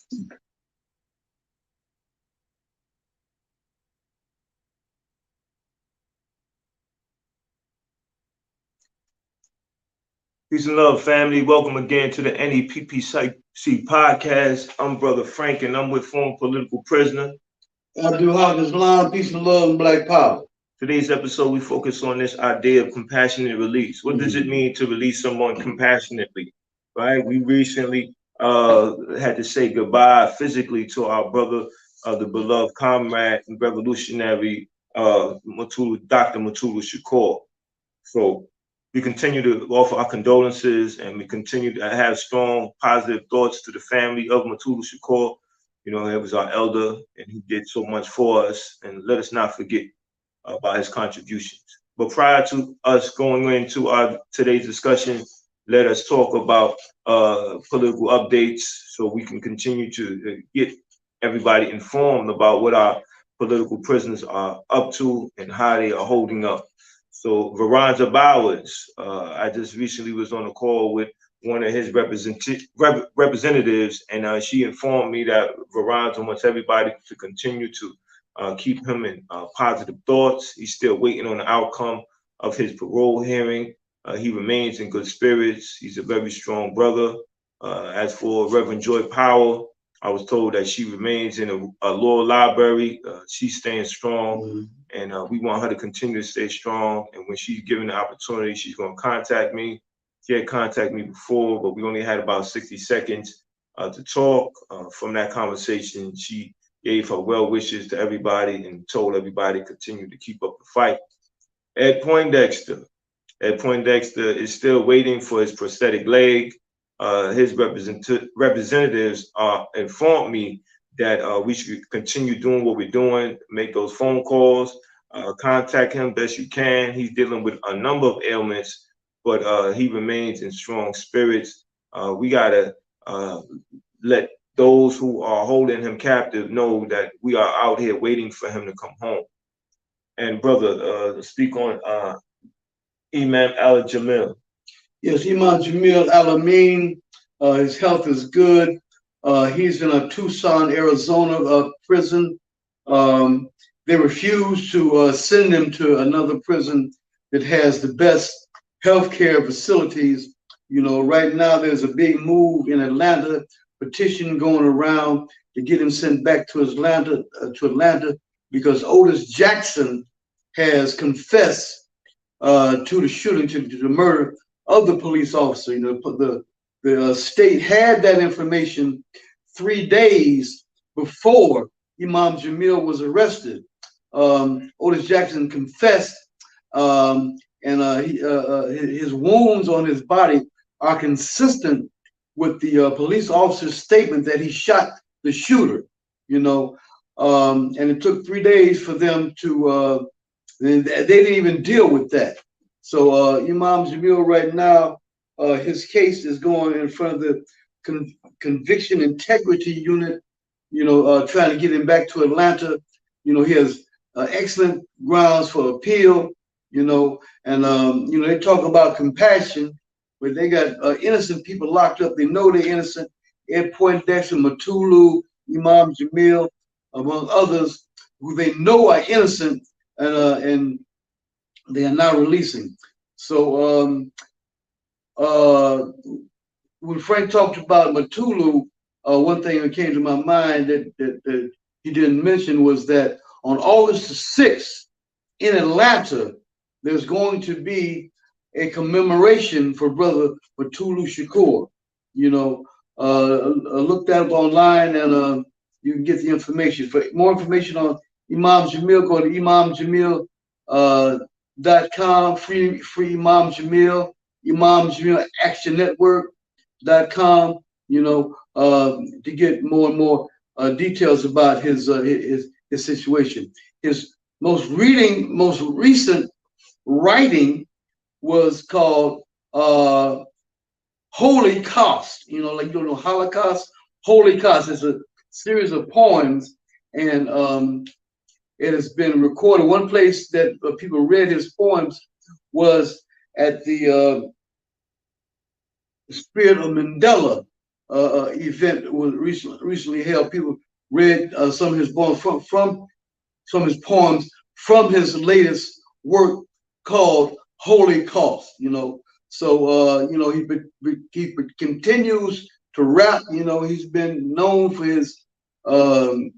Peace and love, family. Welcome again to the N.E.P.P.C podcast. I'm Brother Frank, and I'm with former political prisoner. Abdul Hawkins Islam, peace and love and black power. Today's episode, we focus on this idea of compassionate release. What does it mean to release someone compassionately? Right? We recently had to say goodbye physically to our brother, the beloved comrade and revolutionary Dr. Mutulu Shakur. So we continue to offer our condolences, and we continue to have strong, positive thoughts to the family of Mutulu Shakur. You know, he was our elder, and he did so much for us. And let us not forget about his contributions. But prior to us going into our today's discussion, let us talk about political updates so we can continue to get everybody informed about what our political prisoners are up to and how they are holding up. So Veronza Bowers, I just recently was on a call with one of his representatives, and she informed me that Veronza wants everybody to continue to keep him in positive thoughts. He's still waiting on the outcome of his parole hearing. He remains in good spirits. He's a very strong brother. As for Reverend Joy Powell, I was told that she remains in a law library. She's staying strong, and we want her to continue to stay strong. And when she's given the opportunity, she's going to contact me. She had contacted me before, but we only had about 60 seconds to talk. From that conversation, she gave her well wishes to everybody and told everybody to continue to keep up the fight. Ed Poindexter is still waiting for his prosthetic leg. His representatives informed me that we should continue doing what we're doing, make those phone calls, contact him best you can. He's dealing with a number of ailments, but he remains in strong spirits. We gotta let those who are holding him captive know that we are out here waiting for him to come home. And brother, speak on Imam Al-Jamil. Yes, Imam Jamil Al-Amin, his health is good. He's in a Tucson, Arizona prison. They refused to send him to another prison that has the best healthcare facilities. You know, right now there's a big move in Atlanta, petition going around to get him sent back to Atlanta, because Otis Jackson has confessed to the shooting, to the murder of the police officer. You know, the state had that information 3 days before Imam Jamil was arrested. Otis Jackson confessed, and his wounds on his body are consistent with the police officer's statement that he shot the shooter. You know, and it took 3 days for them to. They didn't even deal with that. So Imam Jamil right now, his case is going in front of the Conviction Integrity Unit, you know, trying to get him back to Atlanta. You know, he has excellent grounds for appeal, you know, and, you know, they talk about compassion, but they got innocent people locked up. They know they're innocent. Ed Poindexter, Mutulu, Imam Jamil, among others, who they know are innocent, and they are not releasing. So when Frank talked about Mutulu, one thing that came to my mind that he didn't mention was that on August the 6th in Atlanta, there's going to be a commemoration for Brother Mutulu Shakur. You know, look that up online, and you can get the information. For more information on Imam Jamil, go to imamjamil.com, free Imam Jamil, Imam Jamil Action Network.com, you know, to get more and more details about his situation. His most recent writing was called Holy Cost. You know, like, you know, Holocaust. Holy Cost is a series of poems, and it has been recorded. One place that people read his poems was at the Spirit of Mandela event was recently held. People read some of his poems from some of his poems from his latest work called Holy Cost. So he continues to rap. He's been known for um,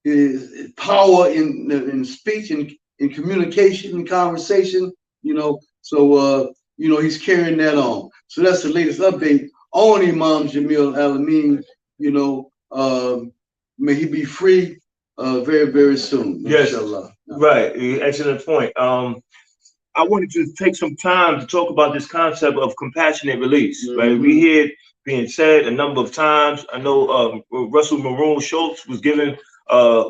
his power in speech and in communication and conversation. He's carrying that on. So that's the latest update on Imam Jamil Alameen. May he be free very, very soon. Yes, Inshallah. right. Excellent point. I wanted to take some time to talk about this concept of compassionate release. Right, we hear it being said a number of times. I know Russell Maroon Schultz was given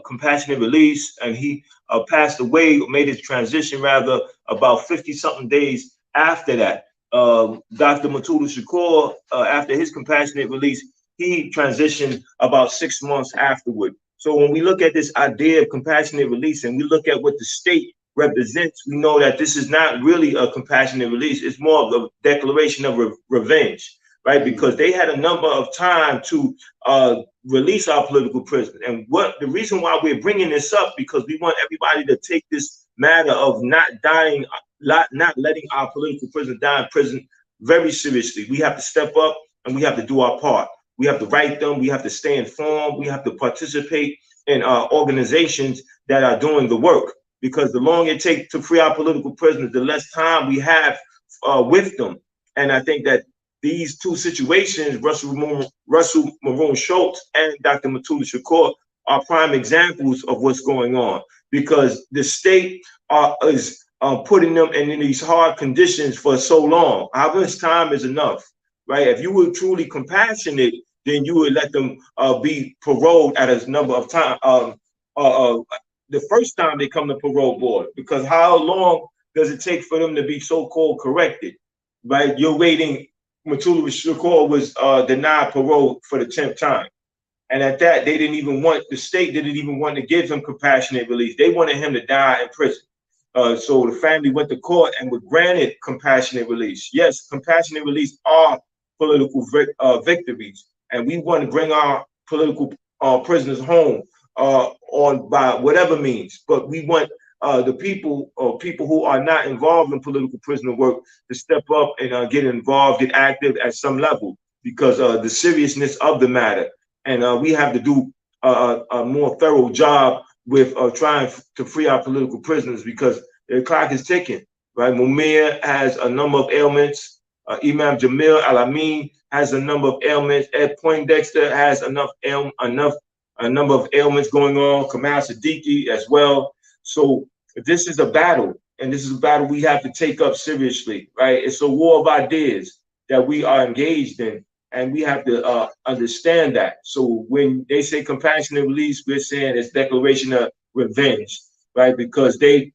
compassionate release, and he passed away, made his transition rather about 50 something days after that. Dr. Matuda Shakur, after his compassionate release, he transitioned about 6 months afterward. So when we look at this idea of compassionate release and we look at what the state represents, we know that this is not really a compassionate release. It's more of a declaration of revenge, right? Because they had a number of time to release our political prisoners. And the reason why we're bringing this up, because we want everybody to take this matter of not letting our political prisoners die in prison very seriously. We have to step up and we have to do our part. We have to write them. We have to stay informed. We have to participate in organizations that are doing the work. Because the longer it takes to free our political prisoners, the less time we have with them. And I think that these two situations, Russell Maroon Schultz and Dr. Matuda Shakur, are prime examples of what's going on. Because the state is putting them in these hard conditions for so long. How much time is enough, right? If you were truly compassionate, then you would let them be paroled at a number of time. The first time they come to parole board, because how long does it take for them to be so-called corrected, right? You're waiting. Matuda Shakur was denied parole for the 10th time. And at that, the state didn't even want to give him compassionate release. They wanted him to die in prison. So the family went to court and was granted compassionate release. Yes, compassionate release are political victories. And we want to bring our political prisoners home on by whatever means, but we want the people who are not involved in political prisoner work to step up and get involved, get active at some level, because the seriousness of the matter, and we have to do a more thorough job with trying to free our political prisoners, because the clock is ticking. Right, Mumia has a number of ailments. Imam Jamil Alameen has a number of ailments. Ed Poindexter has a number of ailments going on. Kamal Siddiqui as well. So this is a battle, and this is a battle we have to take up seriously, right? It's a war of ideas that we are engaged in, and we have to understand that. So when they say compassionate release, we're saying it's declaration of revenge, right? Because they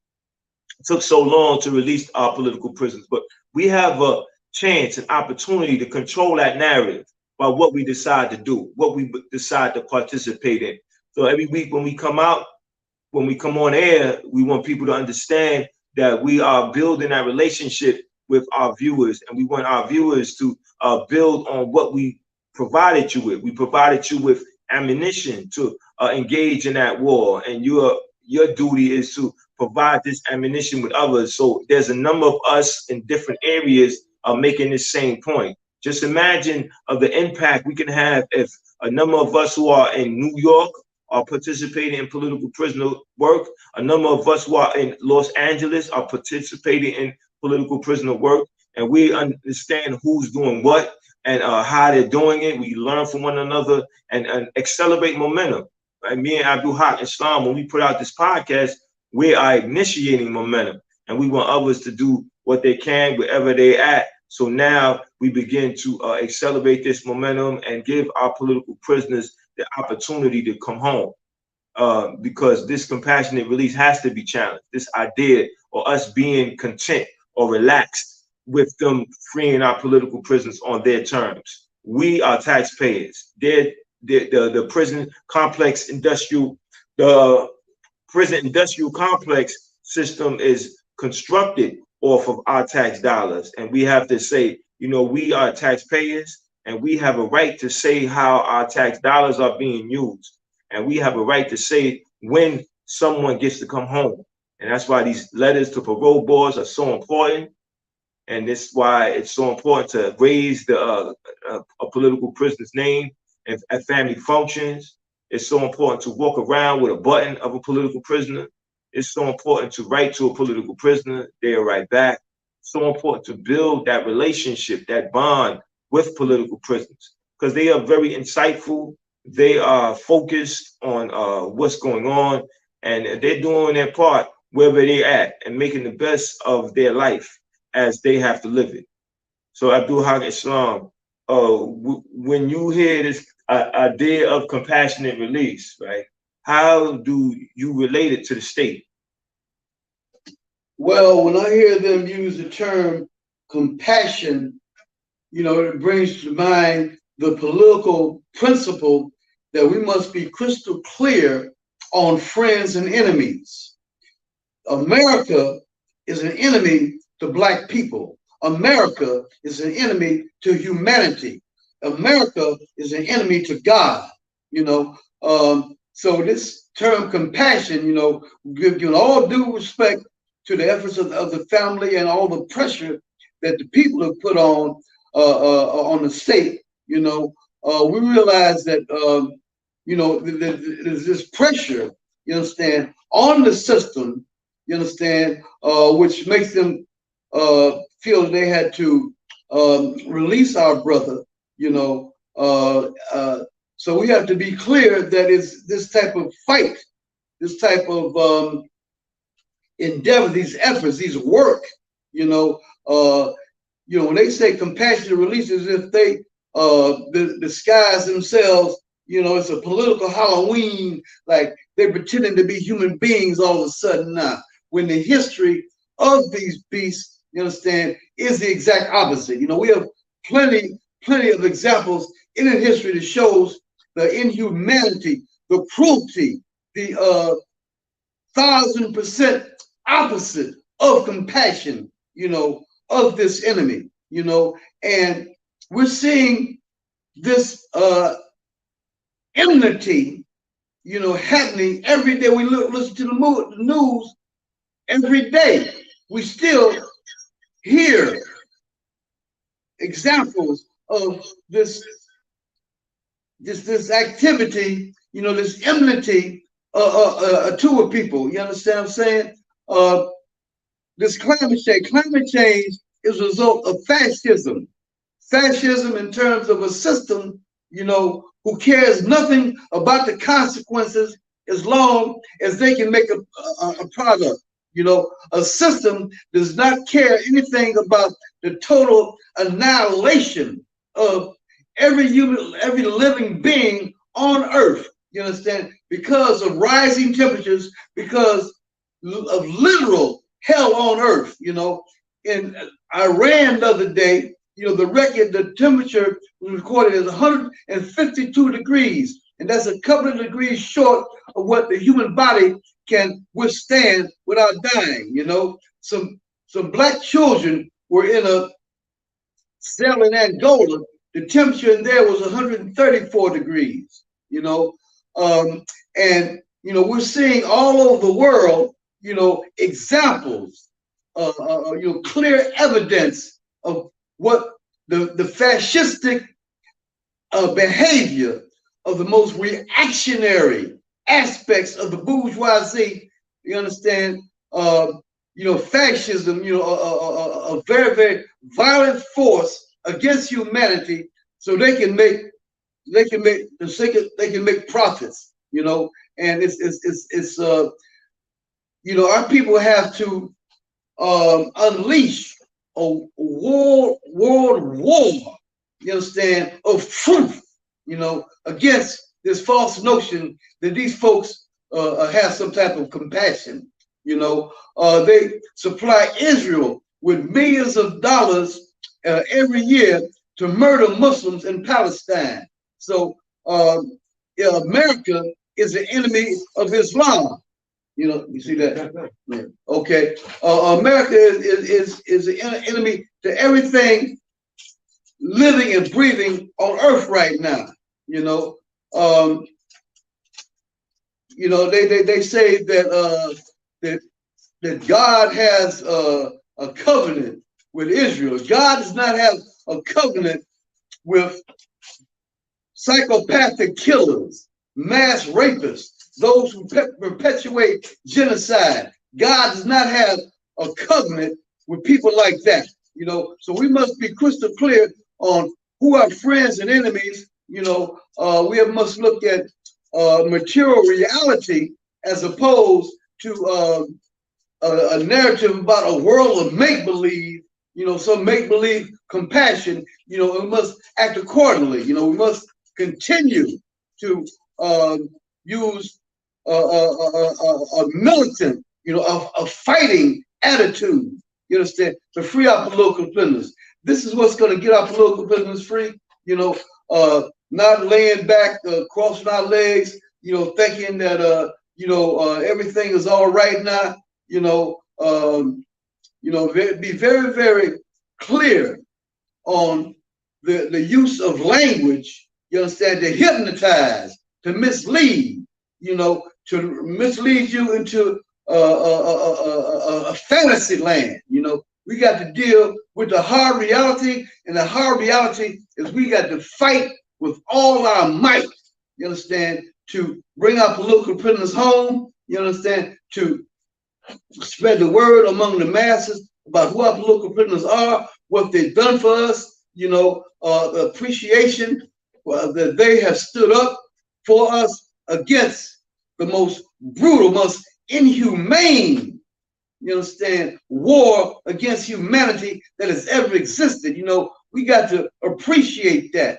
took so long to release our political prisoners, but we have a chance, an opportunity to control that narrative by what we decide to do, what we decide to participate in. So every week when we come on air, we want people to understand that we are building that relationship with our viewers, and we want our viewers to build on what we provided you with. We provided you with ammunition to engage in that war, and your duty is to provide this ammunition with others. So there's a number of us in different areas making this same point. Just imagine the impact we can have if a number of us who are in New York are participating in political prisoner work. A number of us who are in Los Angeles are participating in political prisoner work, and we understand who's doing what and how they're doing it. We learn from one another and accelerate momentum. Right? Me and Abdul Haq Islam, when we put out this podcast, we are initiating momentum, and we want others to do what they can wherever they're at. So now we begin to accelerate this momentum and give our political prisoners the opportunity to come home, because this compassionate release has to be challenged. This idea or us being content or relaxed with them freeing our political prisoners on their terms. We are taxpayers. The prison industrial complex system is constructed off of our tax dollars, and we have to say, we are taxpayers. and we have a right to say how our tax dollars are being used, and we have a right to say when someone gets to come home. And that's why these letters to parole boards are so important. And this is why it's so important to raise a political prisoner's name and at family functions. It's so important to walk around with a button of a political prisoner. It's so important to write to a political prisoner. They'll write back. So important to build that relationship, that bond with political prisoners, because they are very insightful. They are focused on what's going on, and they're doing their part wherever they're at and making the best of their life as they have to live it. So Abdul Haq Islam, when you hear this idea of compassionate release, right? How do you relate it to the state? Well, when I hear them use the term compassion, it brings to mind the political principle that we must be crystal clear on friends and enemies. America is an enemy to Black people. America is an enemy to humanity. America is an enemy to God. So this term compassion, giving all due respect to the efforts of the family and all the pressure that the people have put on the state, we realize that there's this pressure, you understand, on the system, you understand, which makes them feel they had to release our brother, so we have to be clear that it's this type of fight, this type of endeavor, these efforts, these work, when they say compassionate release, as if they disguise themselves, it's a political Halloween, like they're pretending to be human beings all of a sudden now, when the history of these beasts, you understand, is the exact opposite. We have plenty of examples in history that shows the inhumanity, the cruelty, the 1,000% opposite of compassion, of this enemy, and we're seeing this enmity, happening every day. We listen to the news every day. We still hear examples of this activity, this enmity to a people. You understand what I'm saying? This climate change is a result of fascism. Fascism in terms of a system, who cares nothing about the consequences as long as they can make a product. A system does not care anything about the total annihilation of every human, every living being on Earth. You understand? Because of rising temperatures, because of literal hell on Earth. In Iran the other day, the temperature was recorded as 152 degrees, and that's a couple of degrees short of what the human body can withstand without dying. Some Black children were in a cell in Angola. The temperature in there was 134 degrees. And we're seeing all over the world, examples, clear evidence of what the fascistic behavior of the most reactionary aspects of the bourgeoisie. You understand? Fascism. A very, very violent force against humanity, so they can make profits. And it's our people have to unleash a world war, you understand, of truth, against this false notion that these folks have some type of compassion. They supply Israel with millions of dollars every year to murder Muslims in Palestine. So America is the enemy of Islam. You see that? Yeah. Okay. America is an enemy to everything living and breathing on earth right now. You know, they say that that God has a covenant with Israel. God does not have a covenant with psychopathic killers, mass rapists, those who perpetuate genocide. God does not have a covenant with people like that. So we must be crystal clear on who are friends and enemies. We must look at material reality as opposed to a narrative about a world of make-believe, some make-believe compassion. We must act accordingly. We must continue to use a militant, a fighting attitude, you understand, to free our political prisoners. This is what's going to get our political prisoners free, not laying back, crossing our legs, thinking that, everything is all right now, be very, very clear on the use of language, you understand, to hypnotize, to mislead, to mislead you into a fantasy land. We got to deal with the hard reality, and the hard reality is we got to fight with all our might, you understand, to bring our political prisoners home, you understand, to spread the word among the masses about who our political prisoners are, what they've done for us, the appreciation that they have stood up for us against the most brutal, most inhumane, war against humanity that has ever existed. We got to appreciate that,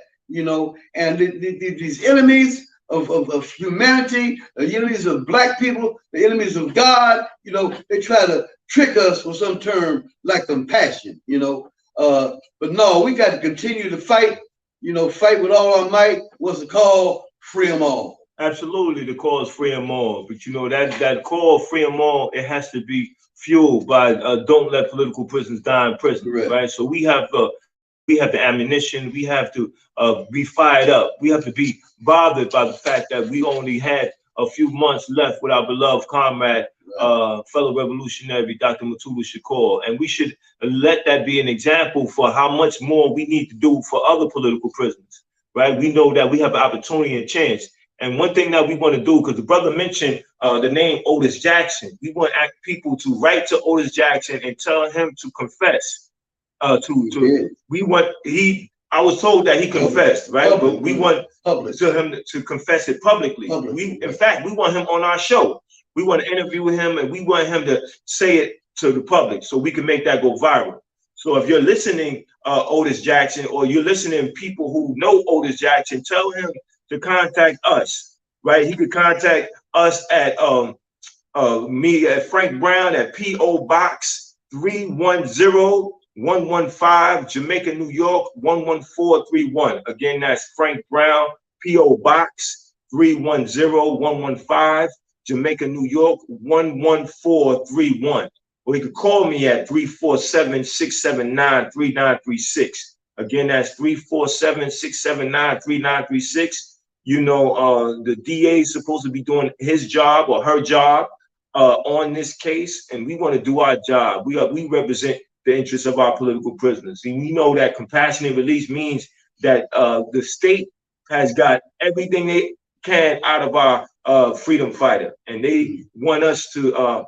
and these enemies of humanity, the enemies of black people, the enemies of God, they try to trick us with some term like compassion, but no, we got to continue to fight, fight with all our might. What's it called? Free them all. Absolutely, the call is free them all. But that call, free them all, it has to be fueled by don't let political prisoners die in prison, correct, right? So we have the ammunition. We have to be fired up. We have to be bothered by the fact that we only had a few months left with our beloved comrade, fellow revolutionary, Dr. Mutulu Shakur. And we should let that be an example for how much more we need to do for other political prisoners, right? We know that we have an opportunity and chance. And one thing that we want to do, because the brother mentioned the name Otis Jackson, we want people to write to Otis Jackson and tell him to confess. I was told that he confessed, right? But we want him to confess it publicly. In fact, we want him on our show. We want to interview him, and we want him to say it to the public so we can make that go viral. So if you're listening, Otis Jackson, or you're listening people who know Otis Jackson, tell him to contact us, right? He could contact us at me at Frank Brown at P.O. Box 310-115, Jamaica, New York 11431. Again, that's Frank Brown, P.O. Box 310-115, Jamaica, New York 11431. Or you could call me at 347-679-3936. Again, that's 347-679-3936. The DA is supposed to be doing his job or her job on this case, and we want to do our job. We represent the interests of our political prisoners. And we know that compassionate release means that the state has got everything they can out of our freedom fighter, and they want us to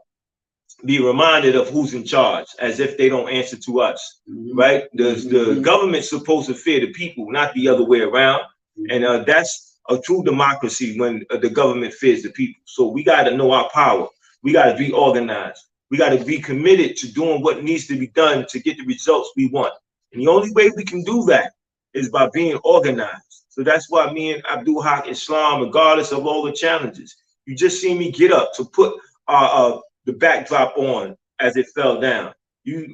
be reminded of who's in charge, as if they don't answer to us, right? The government's supposed to fear the people, not the other way around. And that's a true democracy when the government fears the people. So we got to know our power. We got to be organized. We got to be committed to doing what needs to be done to get the results we want. And the only way we can do that is by being organized. So that's why me and Abdul Haq Islam, regardless of all the challenges, you just see me get up to put the backdrop on as it fell down.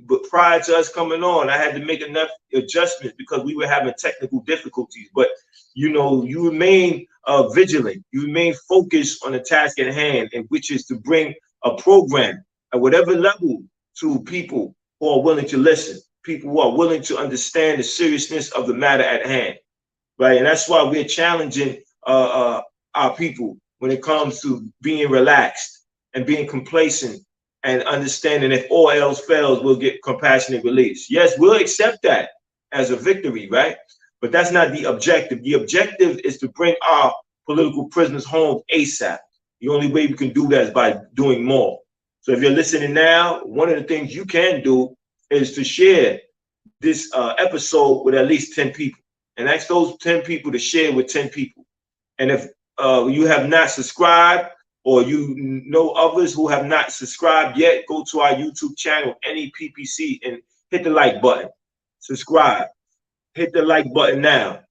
But prior to us coming on, I had to make enough adjustments because we were having technical difficulties. But you remain vigilant. You remain focused on the task at hand, and which is to bring a program at whatever level to people who are willing to listen. people who are willing to understand the seriousness of the matter at hand, right? And that's why we're challenging our people when it comes to being relaxed and being complacent and understanding if all else fails, we'll get compassionate release. Yes, we'll accept that as a victory, right? But that's not the objective. The objective is to bring our political prisoners home ASAP. The only way we can do that is by doing more. So if you're listening now, one of the things you can do is to share this episode with at least 10 people and ask those 10 people to share with 10 people. And if you have not subscribed or you know others who have not subscribed yet, go to our YouTube channel, N.E.P.P.C, and hit the like button. Subscribe. Hit the like button now.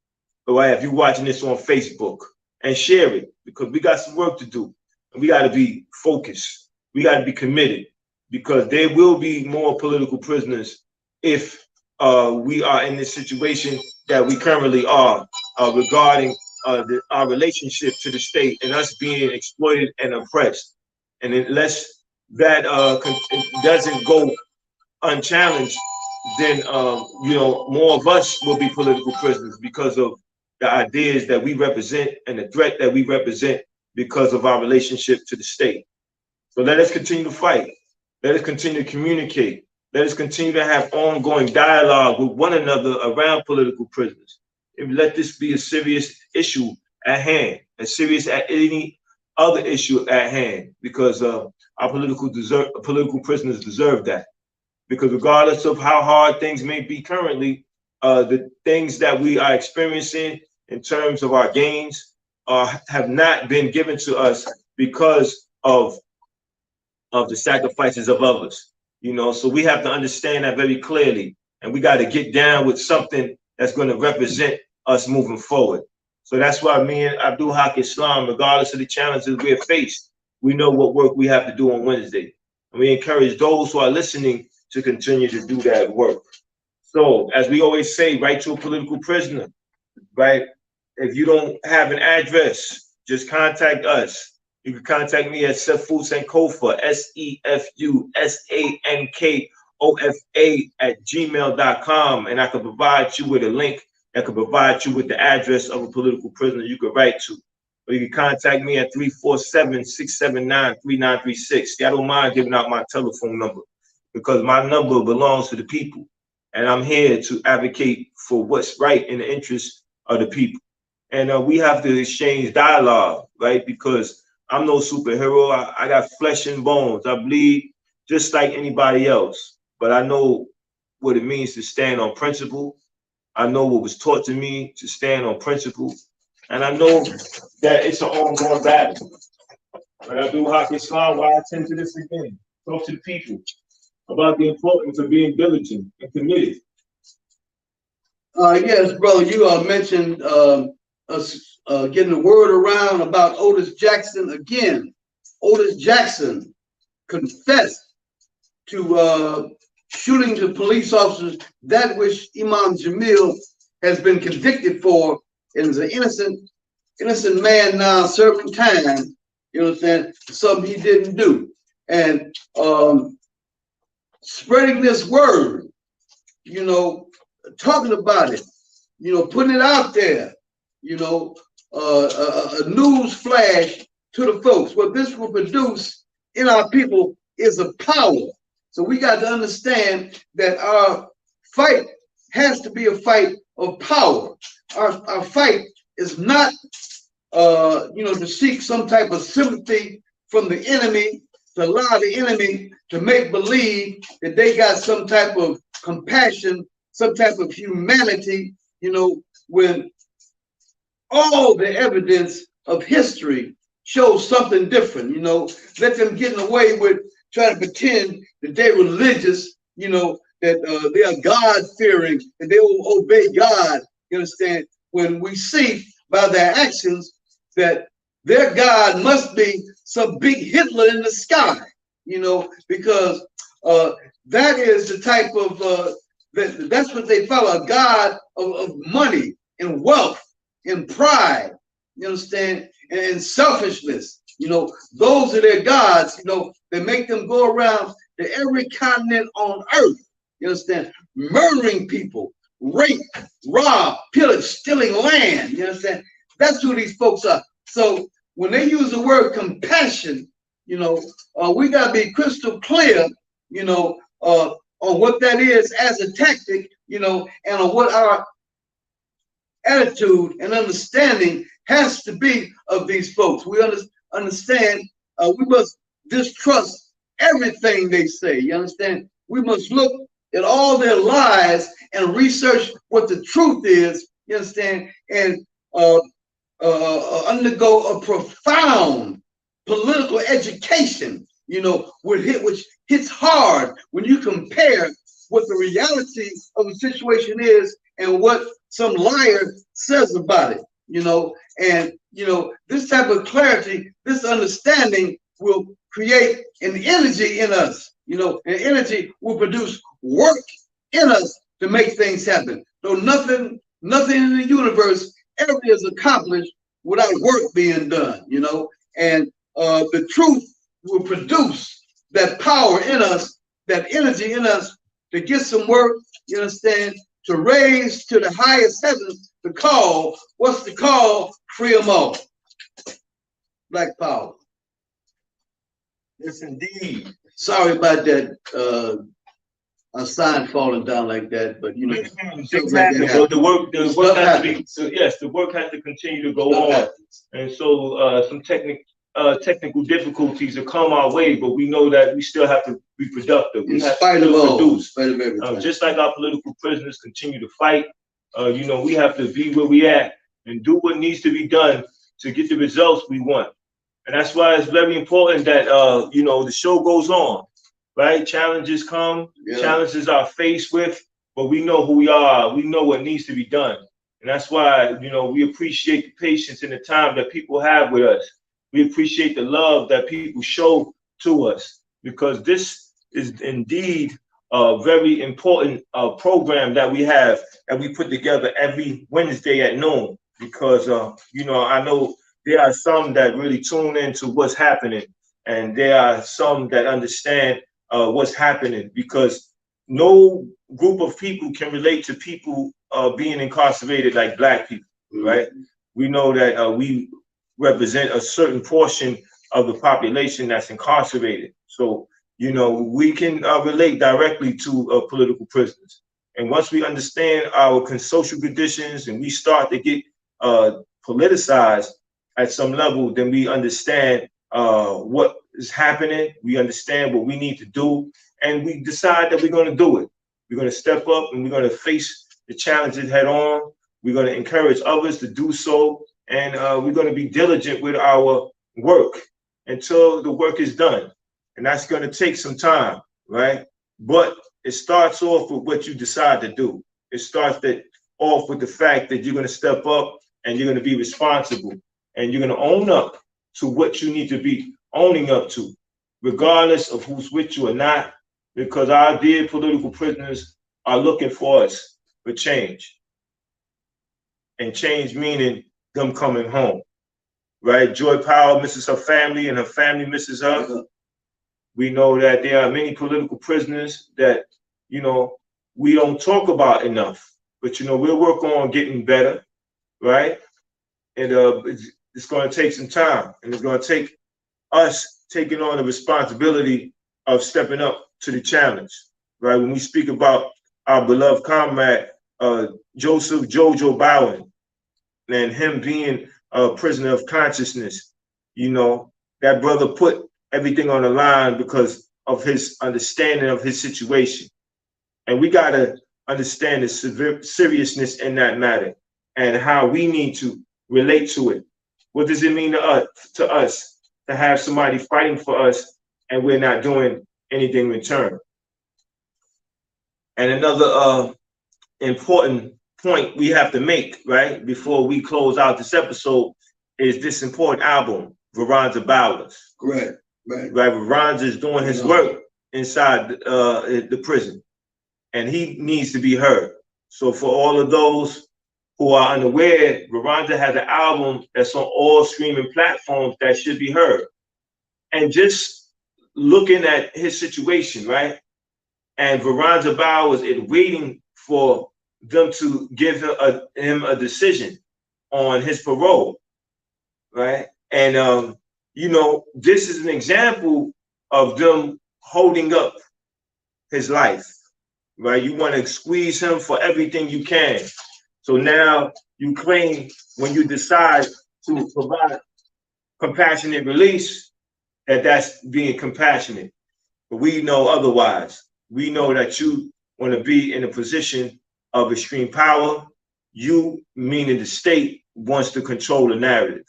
All right, if you're watching this on Facebook, and share it, because we got some work to do. And we got to be focused. We got to be committed, because there will be more political prisoners if we are in this situation that we currently are regarding our relationship to the state and us being exploited and oppressed. And unless that doesn't go unchallenged, then you know, more of us will be political prisoners because of the ideas that we represent and the threat that we represent because of our relationship to the state. So let us continue to fight. Let us continue to communicate. Let us continue to have ongoing dialogue with one another around political prisoners. And let this be a serious issue at hand, as serious as any other issue at hand, because our political prisoners deserve that. Because regardless of how hard things may be currently, the things that we are experiencing in terms of our gains have not been given to us because of the sacrifices of others. You know, so we have to understand that very clearly, and we got to get down with something that's going to represent us moving forward. So that's why me and Abdul Haq Islam, regardless of the challenges we're faced, we know what work we have to do on Wednesday. And we encourage those who are listening to continue to do that work. So as we always say, write to a political prisoner, right? If you don't have an address, just contact us. You can contact me at Sefu Sankofa, SEFU SANKOFA and I can provide you with a link that can provide you with the address of a political prisoner you can write to. Or you can contact me at 347-679-3936. See, I don't mind giving out my telephone number, because my number belongs to the people. And I'm here to advocate for what's right in the interest of the people. And we have to exchange dialogue, right? Because I'm no superhero. I got flesh and bones. I bleed just like anybody else. But I know what it means to stand on principle. I know what was taught to me to stand on principle. And I know that it's an ongoing battle. But I do Haq Islam, why I attend to this again. Talk to the people about the importance of being diligent and committed. Yes, brother, you mentioned us getting the word around about Otis Jackson again. Otis Jackson confessed to shooting the police officers, that which Imam Jamil has been convicted for, and is an innocent man now serving time, you understand, something he didn't do. And spreading this word, you know, talking about it, you know, putting it out there, you know, a news flash to the folks. What this will produce in our people is a power. So we got to understand that our fight has to be a fight of power. Our fight is not, you know, to seek some type of sympathy from the enemy, to allow the enemy to make believe that they got some type of compassion, some type of humanity, you know, when all the evidence of history shows something different. You know, let them get away with trying to pretend that they're religious, you know, that they are God-fearing, and they will obey God, you understand, when we see by their actions that their God must be some big Hitler in the sky, you know, because that is the type of, that's what they follow, a God of money and wealth and pride, you understand, and selfishness. You know, those are their gods, you know, they make them go around to every continent on earth, You understand? Murdering people, rape, rob, pillage, stealing land. You understand? That's who these folks are. So when they use the word compassion, we got to be crystal clear, on what that is as a tactic, and on what our attitude and understanding has to be of these folks. We understand we must distrust everything they say. You understand? We must look at all their lies and research what the truth is. You understand? And undergo a profound political education, which hits hard when you compare what the reality of the situation is and what some liar says about it, and this type of clarity, this understanding will create an energy in us, and energy will produce work in us to make things happen. Though nothing in the universe ever is accomplished without work being done, and the truth will produce that power in us, that energy in us to get some work, you understand, to raise to the highest heavens the call. What's the call? Free them all. Black power. Yes, indeed. Sorry about that. A sign falling down like that, but things happen. But the work has to be. So yes, the work has to continue to go on, and so some technical difficulties will come our way, but we know that we still have to be productive. We have to produce. Just like our political prisoners continue to fight, we have to be where we at and do what needs to be done to get the results we want. And that's why it's very important that the show goes on. Right? Challenges come, challenges are faced with, but we know who we are. We know what needs to be done. And that's why, we appreciate the patience and the time that people have with us. We appreciate the love that people show to us, because this is indeed a very important program that we have, that we put together every Wednesday at noon, because, I know there are some that really tune into what's happening, and there are some that understand what's happening, because no group of people can relate to people being incarcerated like Black people, right? We know that we represent a certain portion of the population that's incarcerated. So, we can relate directly to political prisoners. And once we understand our social conditions and we start to get politicized at some level, then we understand what is happening. We understand what we need to do, and we decide that we're going to do it. We're going to step up and we're going to face the challenges head on. We're going to encourage others to do so, and we're going to be diligent with our work until the work is done. And that's going to take some time, right? But it starts off with what you decide to do. It starts off with the fact that you're going to step up and you're going to be responsible, and you're going to own up to what you need to be owning up to, regardless of who's with you or not, because our dear political prisoners are looking for us for change. And change meaning them coming home, right? Joy Powell misses her family and her family misses her. We know that there are many political prisoners that, we don't talk about enough, but, we'll work on getting better, right? And it's going to take some time, and it's going to take us taking on the responsibility of stepping up to the challenge, right? When we speak about our beloved comrade, Joseph Jojo Bowen, and him being a prisoner of consciousness, that brother put everything on the line because of his understanding of his situation. And we got to understand the seriousness in that matter and how we need to relate to it. What does it mean to us to have somebody fighting for us and we're not doing anything in return? And another important point we have to make, right, before we close out this episode, is this important album, Veronza Bowers. Right. Veronza is doing his work inside the prison, and he needs to be heard. So for all of those who are unaware, Veronza has an album that's on all streaming platforms that should be heard. And just looking at his situation, right, and Veronda Bowers is waiting for them to give him a decision on his parole, right? And you know, this is an example of them holding up his life, right? You want to squeeze him for everything you can. So now you claim when you decide to provide compassionate release that that's being compassionate. But we know otherwise. We know that you want to be in a position of extreme power. You, meaning the state, wants to control the narrative.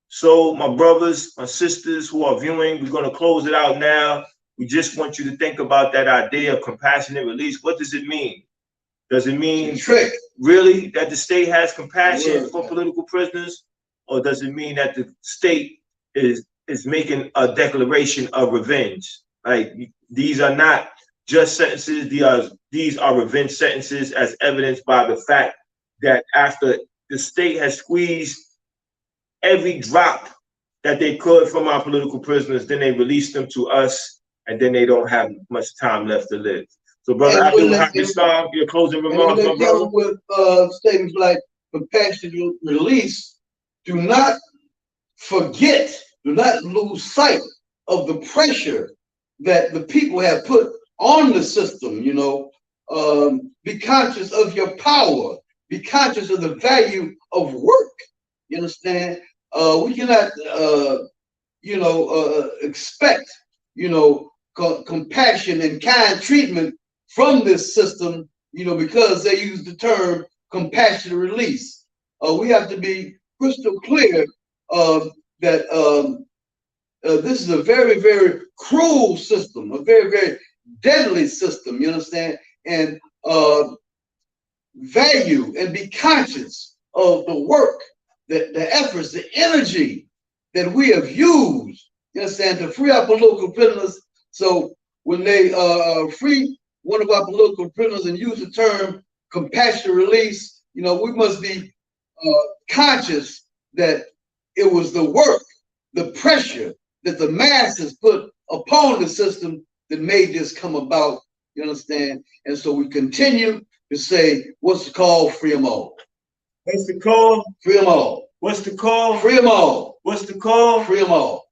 So my brothers, my sisters who are viewing, we're going to close it out now. We just want you to think about that idea of compassionate release. What does it mean? Does it mean really that the state has compassion for political prisoners? Or does it mean that the state is making a declaration of revenge? Like, these are not just sentences, these are revenge sentences, as evidenced by the fact that after the state has squeezed every drop that they could from our political prisoners, then they release them to us, and then they don't have much time left to live. So, brother Abdul Hakistan, your closing remarks, my brother. With statements like compassionate release, do not forget, do not lose sight of the pressure that the people have put on the system. You know, be conscious of your power. Be conscious of the value of work. You understand? We cannot, expect, compassion and kind treatment from this system, because they use the term compassionate release. We have to be crystal clear that this is a very, very cruel system, a very, very deadly system, you understand? And value and be conscious of the work, the efforts, the energy that we have used, you understand, to free our political prisoners. So when they free one of our political prisoners and use the term compassionate release, we must be conscious that it was the work, the pressure that the masses put upon the system that made this come about, you understand? And so we continue to say, what's the call? Free them all. What's the call? Free them all. What's the call? Free them all. What's the call? Free them all.